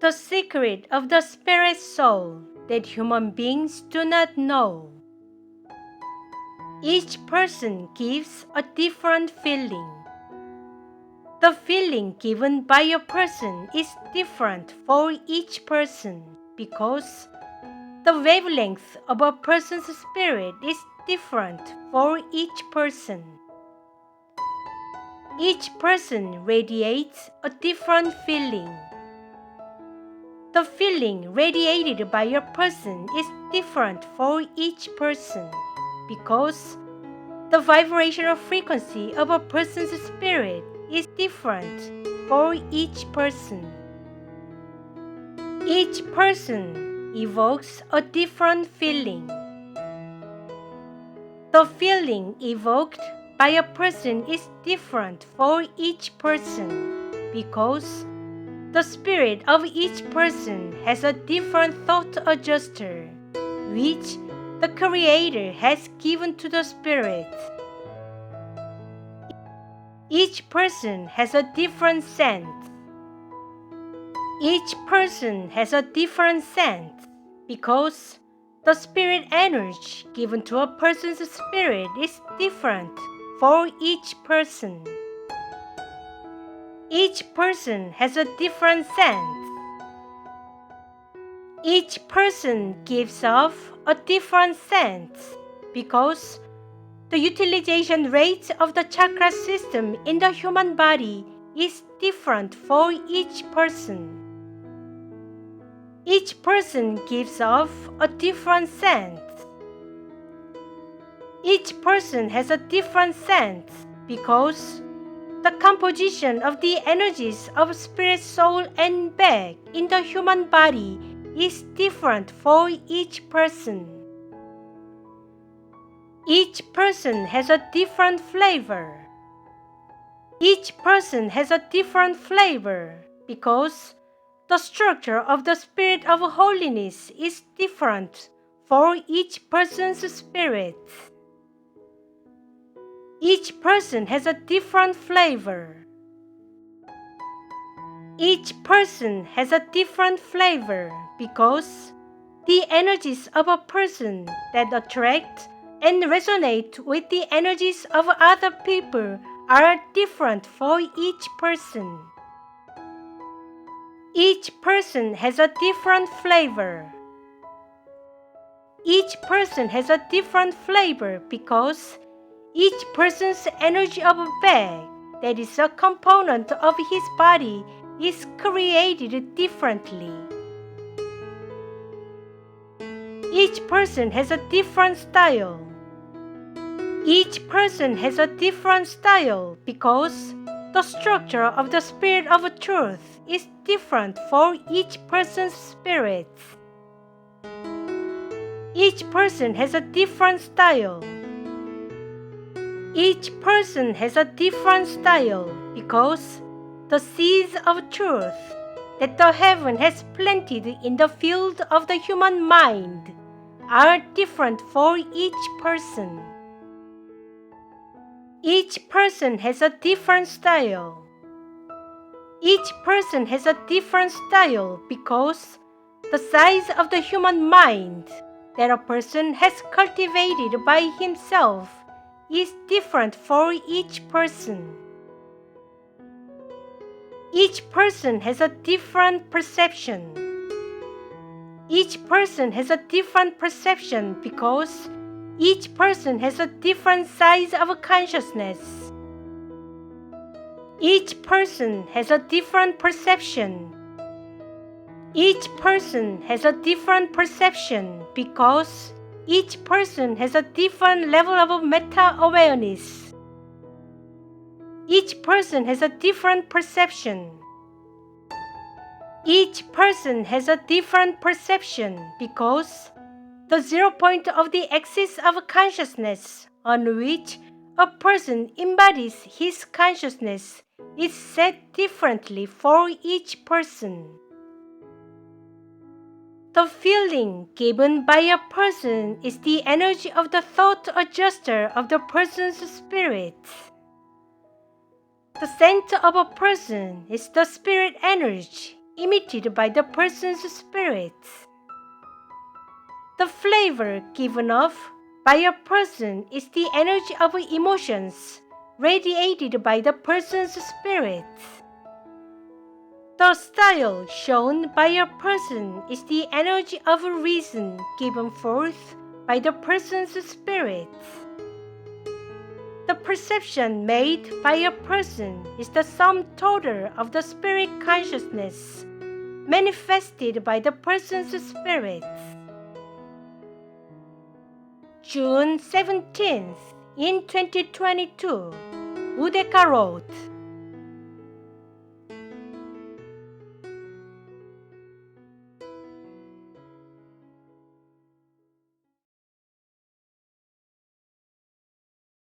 the secret of the spirit soul that human beings do not know. Each person gives a different feeling. The feeling given by a person is different for each person because the wavelength of a person's spirit is different for each person. Each person radiates a different feeling. The feeling radiated by a person is different for each person because the vibrational frequency of a person's spirit is different for each person. Each person evokes a different feeling. The feeling evoked by a person is different for each person because the spirit of each person has a different thought adjuster, which the Creator has given to the spirit. Each person has a different scent. Each person has a different scent because the spirit energy given to a person's spirit is different for each person. Each person has a different scent. Each person gives off a different scent because the utilization rate of the chakra system in the human body is different for each person. Each person gives off a different scent. Each person has a different scent because the composition of the energies of spirit, soul, and back in the human body is different for each person. Each person has a different flavor. Each person has a different flavor because the structure of the spirit of holiness is different for each person's spirit. Each person has a different flavor. Each person has a different flavor because the energies of a person that attract and resonate with the energies of other people are different for each person. Each person has a different flavor. Each person has a different flavor because each person's energy of a bag that is a component of his body is created differently. Each person has a different style. Each person has a different style because the structure of the spirit of truth is different for each person's spirit. Each person has a different style. Each person has a different style because the seeds of truth that the heaven has planted in the field of the human mind are different for each person. Each person has a different style. Each person has a different style because the size of the human mind that a person has cultivated by himself is different for each person. Each person has a different perception. Each person has a different perception because each person has a different size of consciousness. Each person has a different perception. Each person has a different perception because each person has a different level of meta-awareness. Each person has a different perception. Each person has a different perception because the 0 point of the axis of consciousness on which a person embodies his consciousness is set differently for each person. The feeling given by a person is the energy of the thought adjuster of the person's spirit. The center of a person is the spirit energy emitted by the person's spirit. The flavor given off by a person is the energy of emotions radiated by the person's spirit. The style shown by a person is the energy of reason given forth by the person's spirit. The perception made by a person is the sum total of the spirit consciousness manifested by the person's spirit. June 17th, in 2022, Udeka wrote,